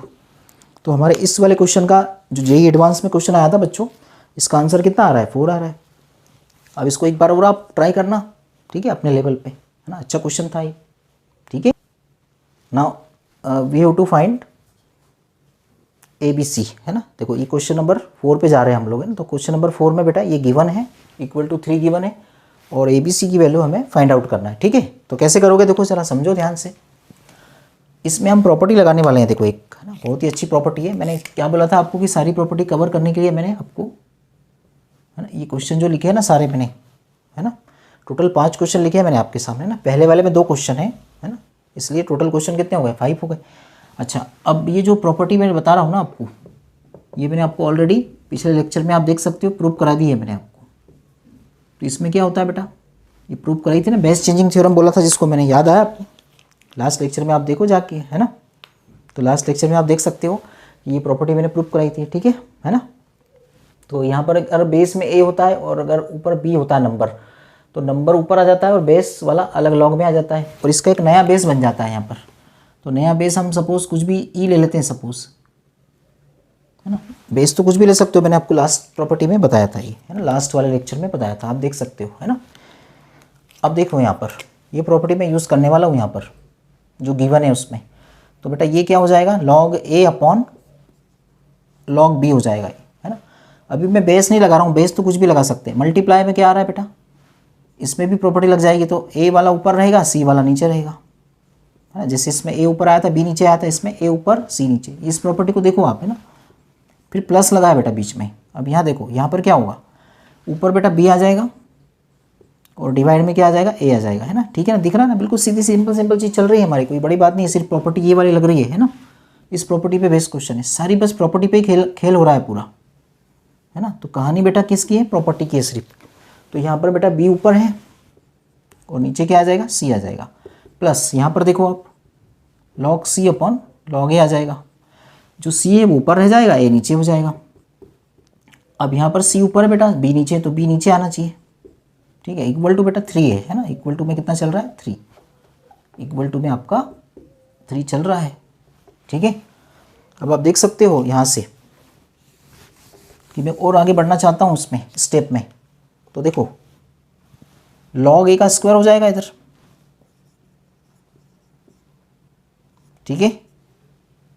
तो हमारे इस वाले क्वेश्चन का जो जेईई एडवांस में क्वेश्चन आया था बच्चों, इसका आंसर कितना आ रहा है, 4 आ रहा है। अब इसको एक बार और आप ट्राई करना, ठीक है, अपने लेवल पे, है ना, अच्छा क्वेश्चन था ये, ठीक है। Now we have to find ABC, है ना। देखो ये क्वेश्चन नंबर 4 पे जा रहे हैं हम लोग, है ना। तो क्वेश्चन नंबर 4 में बेटा ये गिवन है, इक्वल टू 3 गिवन है, और ए बी सी की वैल्यू हमें फाइंड आउट करना है। ठीक है, तो कैसे करोगे देखो ज़रा समझो ध्यान से। इसमें हम प्रॉपर्टी लगाने वाले हैं, देखो एक है ना बहुत ही अच्छी प्रॉपर्टी है। मैंने क्या बोला था आपको कि सारी प्रॉपर्टी कवर करने के लिए मैंने आपको है ना ये क्वेश्चन जो लिखे हैं ना सारे मैंने है ना टोटल 5 क्वेश्चन लिखे हैं मैंने आपके सामने ना। पहले वाले में 2 क्वेश्चन है ना, इसलिए टोटल क्वेश्चन कितने हो गए 5 हो गए। अच्छा, अब ये जो प्रॉपर्टी मैं बता रहा हूँ ना आपको, ये मैंने आपको ऑलरेडी पिछले लेक्चर में आप देख सकते हो प्रूव करा दी है मैंने आपको। तो इसमें क्या होता है बेटा, ये प्रूव कराई थी ना, बेस चेंजिंग थ्योरम बोला था जिसको मैंने, याद आया आपको? लास्ट लेक्चर में आप देखो जाके है ना, तो लास्ट लेक्चर में आप देख सकते हो कि ये प्रॉपर्टी मैंने प्रूव कराई थी। ठीक है ना। तो यहाँ पर अगर बेस में ए होता है और अगर ऊपर बी होता है नंबर, तो नंबर ऊपर आ जाता है और बेस वाला अलग लॉग में आ जाता है और इसका एक नया बेस बन जाता है यहाँ पर। तो नया बेस हम सपोज कुछ भी ई ले लेते हैं सपोज, है ना। बेस तो कुछ भी ले सकते हो, मैंने आपको लास्ट प्रॉपर्टी में बताया था ये है ना, लास्ट वाले लेक्चर में बताया था, आप देख सकते हो है ना। अब देखो यहाँ पर ये प्रॉपर्टी मैं यूज़ करने वाला हूँ यहाँ पर जो गिवन है उसमें। तो बेटा ये क्या हो जाएगा, लॉग ए अपॉन लॉग बी हो जाएगा है ना। अभी मैं बेस नहीं लगा रहा हूँ, बेस तो कुछ भी लगा सकते हैं। मल्टीप्लाई में क्या आ रहा है बेटा, इसमें भी प्रॉपर्टी लग जाएगी, तो ए वाला ऊपर रहेगा सी वाला नीचे रहेगा है ना। जैसे इसमें ए ऊपर आया था बी नीचे आया था, इसमें ए ऊपर सी नीचे। इस प्रॉपर्टी को देखो आप है ना, फिर प्लस लगाया बेटा बीच में। अब यहाँ देखो यहाँ पर क्या होगा, ऊपर बेटा बी आ जाएगा और डिवाइड में क्या आ जाएगा, ए आ जाएगा है ना। ठीक है ना, दिख रहा है ना, बिल्कुल सीधी सिंपल चीज़ चल रही है हमारी, कोई बड़ी बात नहीं है। सिर्फ प्रॉपर्टी ये वाली लग रही है ना, इस प्रॉपर्टी पे बेस्ड क्वेश्चन है सारी, बस प्रॉपर्टी पे ही खेल हो रहा है पूरा है ना। तो कहानी बेटा किसकी है, प्रॉपर्टी की है सिर्फ। तो यहाँ पर बेटा बी ऊपर है और नीचे क्या आ जाएगा, सी आ जाएगा। प्लस यहाँ पर देखो आप लॉग सी अपॉन लॉग ए आ जाएगा, जो सी है वो ऊपर रह जाएगा, ए नीचे हो जाएगा। अब यहाँ पर सी ऊपर है बेटा, बी नीचे है, तो बी नीचे आना चाहिए। ठीक है, इक्वल टू बेटा 3 है ना, इक्वल टू में कितना चल रहा है 3, इक्वल टू में आपका 3 चल रहा है। ठीक है, अब आप देख सकते हो यहाँ से कि मैं और आगे बढ़ना चाहता हूँ उसमें स्टेप में। तो देखो लॉग ए का स्क्वायर हो जाएगा इधर। ठीक है,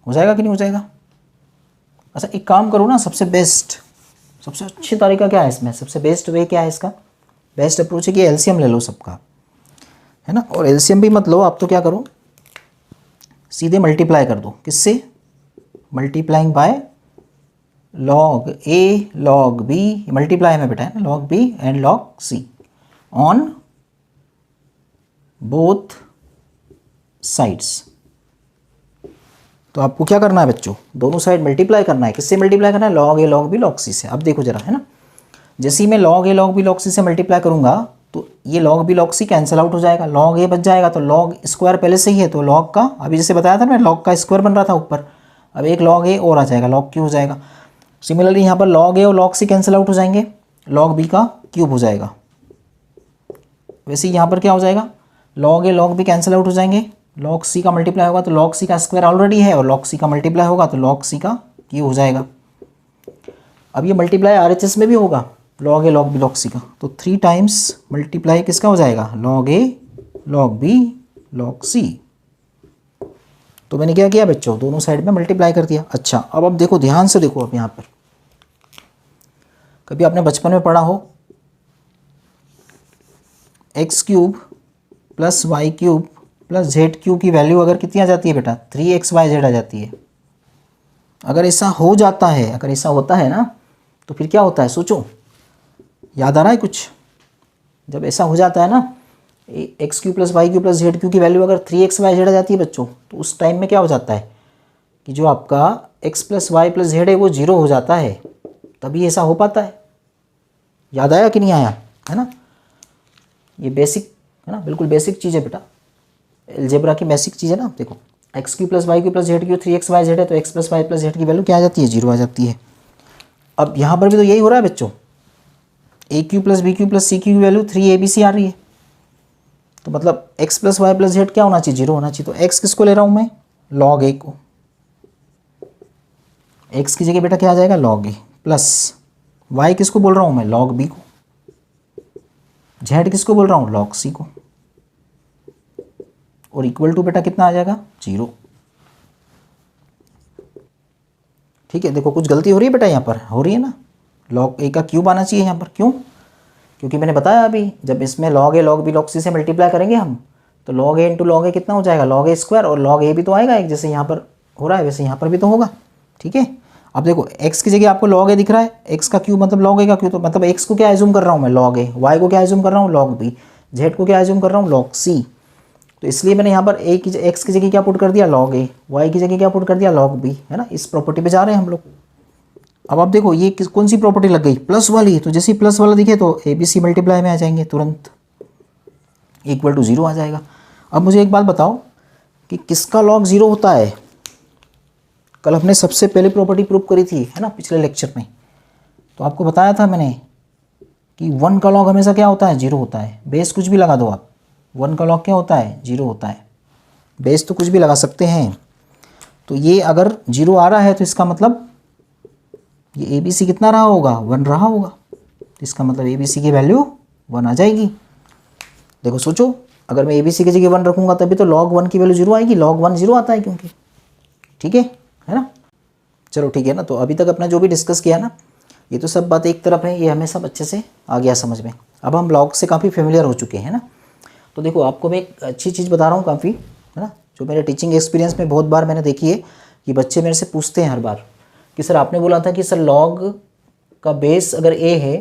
हो जाएगा कि नहीं हो जाएगा। अच्छा एक काम करो ना, सबसे बेस्ट सबसे अच्छी तरीका क्या है इसमें, सबसे बेस्ट वे क्या है इसका, बेस्ट अप्रोच है कि एलसीएम ले लो सबका है ना। और एलसीएम भी मत लो आप, तो क्या करो सीधे मल्टीप्लाई कर दो, किससे, multiplying by log A log B, multiply में बेटा है ना, log B and log C on both sides. तो आपको क्या करना है बच्चों, दोनों साइड मल्टीप्लाई करना है। किससे मल्टीप्लाई करना है, log A log B log c से। अब देखो जरा है ना, जैसे ही मैं log A log B log c से मल्टीप्लाई करूंगा तो ये log B log c cancel out हो जाएगा, लॉग ए बच जाएगा। तो लॉग स्क्वायर पहले से ही है, तो लॉग का अभी जैसे बताया था मैं, लॉग का स्क्वायर बन रहा था ऊपर, अब एक लॉग ए और आ जाएगा, लॉग क्यूब हो जाएगा। सिमिलरली यहाँ पर लॉग ए और लॉग सी कैंसिल आउट हो जाएंगे, लॉग बी का क्यूब हो जाएगा। वैसे यहाँ पर क्या हो जाएगा, log A log B cancel out हो जाएंगे, लॉग सी का मल्टीप्लाई होगा तो लॉग सी का स्क्वायर ऑलरेडी है, और लॉग सी का मल्टीप्लाई होगा तो लॉग सी का क्यूब हो जाएगा। अब ये मल्टीप्लाई आरएचएस में भी होगा, log A log B log c का, तो 3 टाइम्स मल्टीप्लाई किसका हो जाएगा, log A log B log c. तो मैंने क्या किया बच्चों, दोनों साइड में मल्टीप्लाई कर दिया। अच्छा अब देखो ध्यान से देखो, अब यहाँ पर कभी आपने बचपन में पढ़ा हो x cube plus y cube plus z cube की वैल्यू अगर कितनी आ जाती है बेटा, 3xyz आ जाती है। अगर ऐसा हो जाता है, अगर ऐसा होता है ना, तो फिर क्या होता है सोचो, याद आ रहा है कुछ, जब ऐसा हो जाता है ना, x cube plus y cube plus z cube की वैल्यू अगर 3xyz आ जाती है बच्चों, तो उस टाइम में क्या हो जाता है कि जो आपका x plus Y plus z है वो 0 हो जाता है, तभी ऐसा हो पाता है। याद आया कि नहीं आया, है ना। ये बेसिक है ना, बिल्कुल बेसिक चीज़ है बेटा, अलजेब्रा की बेसिक चीज़ है ना। देखो x cube plus y cube plus z cube 3xyz है, तो x plus Y plus z की वैल्यू क्या आ जाती है, 0 आ जाती है। अब यहाँ पर भी तो यही हो रहा है बच्चों, A cube plus B cube plus C cube की वैल्यू 3abc आ रही है, तो मतलब x plus Y plus Z क्या होना चाहिए, 0 होना चाहिए। तो x किसको ले रहा हूँ मैं, log a को, x की जगह बेटा क्या आ जाएगा, log a, प्लस y किसको बोल रहा हूँ मैं, log b को, z किसको बोल रहा हूँ, log c को, और इक्वल टू बेटा कितना आ जाएगा, 0। ठीक है, देखो कुछ गलती हो रही है बेटा, यहाँ पर हो रही है ना, log a का क्यूब आना चाहिए यहाँ पर, क्यों, क्योंकि मैंने बताया अभी जब इसमें log a log b log c से मल्टीप्लाई करेंगे हम तो log a into log a कितना हो जाएगा log a स्क्वायर, और log a भी तो आएगा एक, जैसे यहाँ पर हो रहा है वैसे यहाँ पर भी तो होगा। ठीक है, अब देखो x की जगह आपको log a दिख रहा है, x का क्यूब मतलब log a का क्यूब, तो मतलब x को क्या एज्यूम कर रहा हूँ मैं log a, y को क्या एज्यूम कर रहा हूँ log b, z को क्या एज्यूम कर रहा हूँ log c। तो इसलिए मैंने यहाँ पर x की जगह क्या पुट कर दिया log a, y की जगह क्या पुट कर दिया log b, है ना। इस प्रॉपर्टी पे जा रहे हैं हम लोग। अब आप देखो ये कौन सी प्रॉपर्टी लग गई, प्लस वाली, तो जैसे ही प्लस वाला दिखे तो ए बी सी मल्टीप्लाई में आ जाएंगे, तुरंत इक्वल टू 0 आ जाएगा। अब मुझे एक बात बताओ कि किसका log 0 होता है। कल हमने सबसे पहले प्रॉपर्टी प्रूव करी थी, है ना, पिछले लेक्चर में, तो आपको बताया था मैंने कि 1 का log हमेशा क्या होता है 0 होता है। बेस कुछ भी लगा दो आप, 1 का log क्या होता है 0 होता है। बेस तो कुछ भी लगा सकते हैं। तो ये अगर 0 आ रहा है तो इसका मतलब ये ए बी सी कितना रहा होगा 1 रहा होगा, तो इसका मतलब ए बी सी की वैल्यू 1 आ जाएगी। देखो सोचो, अगर मैं ए बी सी की जगह 1 रखूँगा तभी तो log 1 की वैल्यू 0 आएगी, log 1 0 आता है क्योंकि। ठीक है ना। चलो ठीक है ना। तो अभी तक अपना जो भी डिस्कस किया ना, ये तो सब बात एक तरफ है, ये हमें सब अच्छे से आ गया समझ में। अब हम log से काफ़ी फेमिलियर हो चुके हैं ना। तो देखो आपको मैं एक अच्छी चीज़ बता रहा हूँ काफ़ी, है ना, जो मेरे टीचिंग एक्सपीरियंस में बहुत बार मैंने देखी है कि बच्चे मेरे से पूछते हैं हर बार कि सर आपने बोला था कि सर log का बेस अगर a है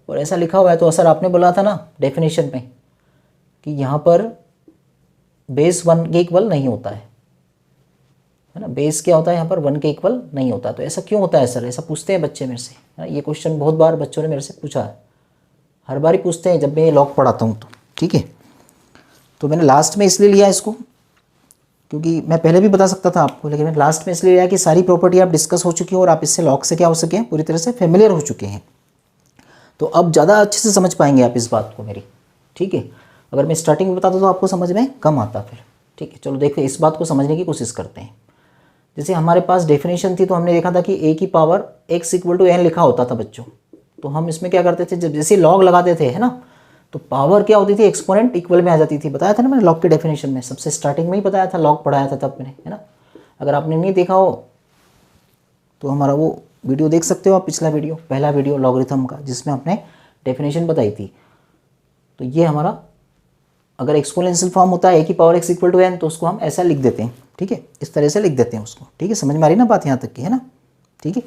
और ऐसा लिखा हुआ है, तो सर आपने बोला था ना डेफिनेशन में कि यहाँ पर बेस 1 के इक्वल नहीं होता है ना। बेस क्या होता है यहाँ पर 1 के इक्वल नहीं होता, तो ऐसा क्यों होता है सर, ऐसा पूछते हैं बच्चे मेरे से, है ना। ये क्वेश्चन बहुत बार बच्चों ने मेरे से पूछा है, हर बार ही पूछते हैं जब मैं ये log पढ़ाता हूँ तो। ठीक है, तो मैंने लास्ट में इसलिए लिया इसको क्योंकि मैं पहले भी बता सकता था आपको, लेकिन मैंने लास्ट में इसलिए लिया कि सारी प्रॉपर्टी आप डिस्कस हो चुकी है और आप इससे log से क्या हो सके पूरी तरह से फेमिलियर हो चुके हैं। तो अब ज़्यादा अच्छे से समझ पाएंगे आप इस बात को मेरी। ठीक है, अगर मैं स्टार्टिंग में बताता तो आपको समझ में कम आता फिर। ठीक है, चलो देखो इस बात को समझने की कोशिश करते हैं। जैसे हमारे पास डेफिनेशन थी तो हमने देखा था कि a की power x equal to n लिखा होता था बच्चों। तो हम इसमें क्या करते थे, जब जैसे log लगाते थे, है ना, तो पावर क्या होती थी एक्सपोनेंट इक्वल में आ जाती थी। बताया था ना मैंने log के डेफिनेशन में, सबसे स्टार्टिंग में ही बताया था, log पढ़ाया था तब मैंने, है ना। अगर आपने नहीं देखा हो तो हमारा वो वीडियो देख सकते हो आप, पिछला वीडियो, पहला वीडियो लॉगरिथम का, जिसमें आपने डेफिनेशन बताई थी। तो ये हमारा अगर एक्सपोनेंशियल फॉर्म होता है a की power x equal to n, तो उसको हम ऐसा लिख देते हैं। ठीक है, इस तरह से लिख देते हैं उसको। ठीक है, समझ में आ रही ना बात यहाँ तक की, है ना। ठीक है,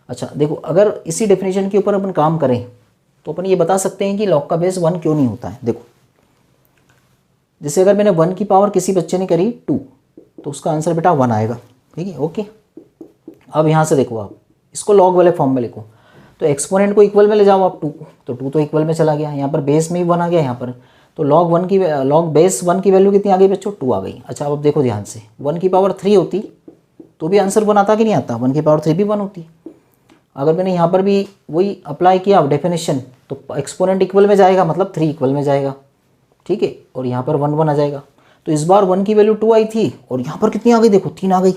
अच्छा देखो, अगर इसी डेफिनेशन के ऊपर अपन काम करें तो अपन ये बता सकते हैं कि log का बेस 1 क्यों नहीं होता है। देखो जैसे अगर मैंने 1 की पावर किसी बच्चे ने करी 2, तो उसका आंसर बेटा 1 आएगा। ठीक है, ओके। अब यहाँ से देखो आप इसको log वाले फॉर्म में लिखो, तो एक्सपोनेंट को इक्वल में ले जाओ आप 2, तो 2 तो इक्वल में चला गया, यहाँ पर बेस में ही 1 आ गया, यहाँ पर तो log बेस 1 की वैल्यू कितनी आ गई बच्चों 2 आ गई। अच्छा अब देखो ध्यान से, 1 की पावर 3 होती तो भी आंसर 1 आता कि नहीं आता, 1 की पावर 3 भी 1 होती। अगर मैंने यहाँ पर भी वही अप्लाई किया डेफिनेशन, तो एक्सपोनेंट इक्वल में जाएगा मतलब 3 इक्वल में जाएगा। ठीक है, और यहाँ पर 1 1 आ जाएगा। तो इस बार 1 की वैल्यू 2 आई थी और यहाँ पर कितनी आ गई देखो 3 आ गई।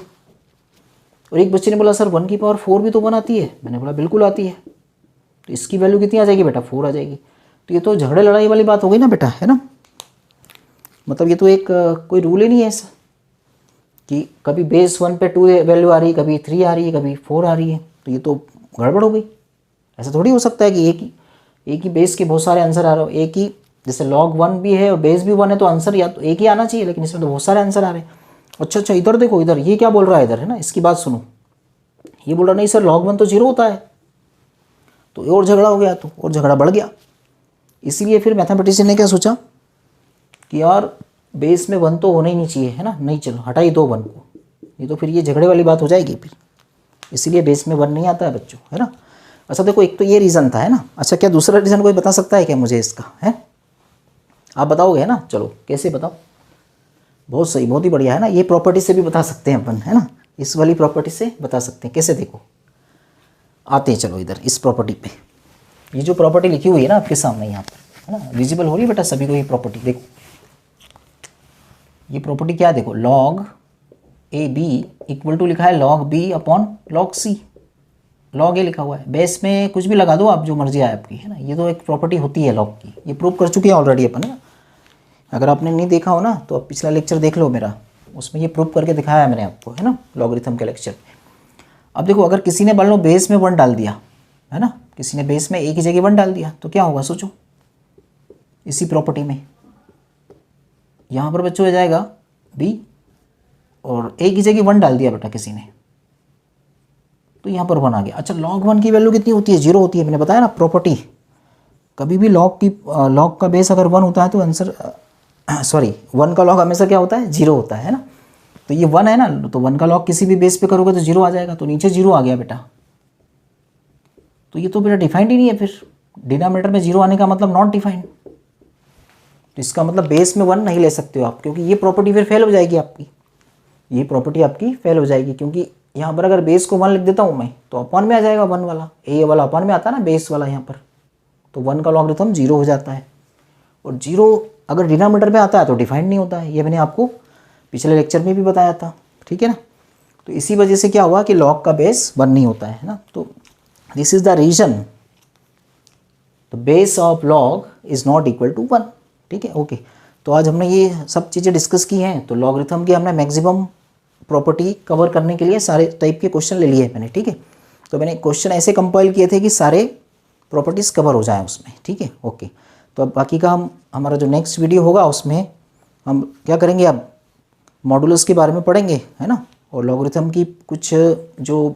और एक बच्चे ने बोला सर 1 की पावर 4 भी तो 1 आती है। मैंने बोला बिल्कुल आती है। तो इसकी वैल्यू कितनी आ जाएगी बेटा 4 आ जाएगी। तो ये तो झगड़े लड़ाई वाली बात हो गई ना बेटा, है ना। मतलब ये तो एक कोई रूल ही नहीं है ऐसा कि कभी बेस 1 पे 2 वैल्यू आ रही है, कभी 3 आ रही है, कभी 4 आ रही है। तो ये तो गड़बड़ हो गई। ऐसा थोड़ी हो सकता है कि एक ही बेस के बहुत सारे आंसर आ रहे हो। एक ही जैसे log 1 भी है और बेस भी 1 है, तो आंसर या तो एक ही आना चाहिए, लेकिन इसमें तो बहुत सारे आंसर आ रहे हैं। अच्छा इधर देखो, इधर ये क्या बोल रहा है इधर, है ना, इसकी बात सुनो। ये बोल रहा नहीं सर log 1 तो 0 होता है। तो और झगड़ा हो गया, तो और झगड़ा बढ़ गया। इसीलिए फिर मैथमेटिशियन ने क्या सोचा कि यार बेस में 1 तो होना ही नहीं चाहिए, है ना, नहीं चलो हटा ही दो 1 को, ये तो फिर ये झगड़े वाली बात हो जाएगी फिर। इसीलिए बेस में 1 नहीं आता है बच्चों, है ना। अच्छा देखो एक तो ये रीज़न था, है ना। अच्छा क्या दूसरा रीज़न कोई बता सकता है क्या मुझे इसका, है आप बताओगे, है ना। चलो कैसे बताओ, बहुत सही, बहुत ही बढ़िया, है ना। ये प्रॉपर्टी से भी बता सकते हैं अपन, है ना, इस वाली प्रॉपर्टी से बता सकते हैं। कैसे देखो आते हैं, चलो इधर इस प्रॉपर्टी पे। ये जो प्रॉपर्टी लिखी हुई है ना आपके सामने यहाँ पर, है ना, विजिबल हो रही है बेटा सभी को ये प्रॉपर्टी। देखो ये प्रॉपर्टी क्या है, देखो log A B equal to लिखा है log b upon log c। log a लिखा हुआ है, बेस में कुछ भी लगा दो आप, जो मर्जी आए आपकी, है ना। ये तो एक प्रॉपर्टी होती है log की, ये प्रूव कर चुके हैं ऑलरेडी अपन, है ना। अगर आपने नहीं देखा हो ना तो आप पिछला लेक्चर देख लो मेरा, उसमें ये प्रूव करके दिखाया है मैंने आपको, है ना, लॉगरिथम के लेक्चर। अब देखो अगर किसी ने मान लो बेस में 1 डाल दिया, है ना, किसी ने बेस में ए की जगह 1 डाल दिया तो क्या होगा सोचो, इसी प्रॉपर्टी में यहाँ पर बच्चों हो जाएगा बी, और ए की जगह 1 डाल दिया बेटा किसी ने, तो यहाँ पर 1 आ गया। अच्छा log 1 की वैल्यू कितनी होती है, 0 होती है। मैंने बताया ना प्रॉपर्टी, कभी भी log का बेस अगर 1 होता है तो आंसर सॉरी 1 का log हमेशा क्या होता है, 0 होता है ना। तो ये 1 है ना, तो 1 का log किसी भी बेस पे करोगे तो 0 आ जाएगा, तो नीचे 0 आ गया बेटा। तो ये तो बेटा डिफाइंड ही नहीं है, फिर डिनोमिनेटर में 0 आने का मतलब नॉट डिफाइंड। तो इसका मतलब बेस में 1 नहीं ले सकते हो आप, क्योंकि ये प्रॉपर्टी फिर फेल हो जाएगी आपकी, ये प्रॉपर्टी आपकी फेल हो जाएगी। क्योंकि यहाँ पर अगर बेस को 1 लिख देता हूँ मैं तो अपॉन में आ जाएगा 1 वाला, ए वाला अपॉन में आता है ना बेस वाला यहाँ पर, तो 1 का लॉगरिथम 0 हो जाता है। और 0 अगर डिनोमिनेटर में आता है तो डिफाइंड नहीं होता है, ये मैंने आपको पिछले लेक्चर में भी बताया था, ठीक है ना। तो इसी वजह से क्या हुआ कि लॉग का बेस 1 नहीं होता है ना। तो this is the reason the base of log is not equal to 1, ठीक है। ओके, तो आज हमने ये सब चीज़ें डिस्कस की हैं। तो लॉगरिथम की हमने मैक्सिमम प्रॉपर्टी कवर करने के लिए सारे टाइप के क्वेश्चन ले लिए मैंने, ठीक है। तो मैंने क्वेश्चन ऐसे कंपाइल किए थे कि सारे प्रॉपर्टीज़ कवर हो जाएं उसमें, ठीक है। ओके, तो अब बाकी का हमारा जो नेक्स्ट वीडियो होगा उसमें हम क्या करेंगे, अब मॉडुलस के बारे में पढ़ेंगे, है ना, और लॉगरिथम की कुछ जो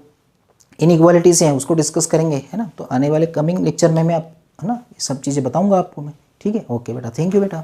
इनइक्वालिटीज़ हैं उसको डिस्कस करेंगे, है ना। तो आने वाले कमिंग लेक्चर में मैं आप, है ना, ये सब चीज़ें बताऊँगा आपको मैं, ठीक है। ओके बेटा, थैंक यू बेटा।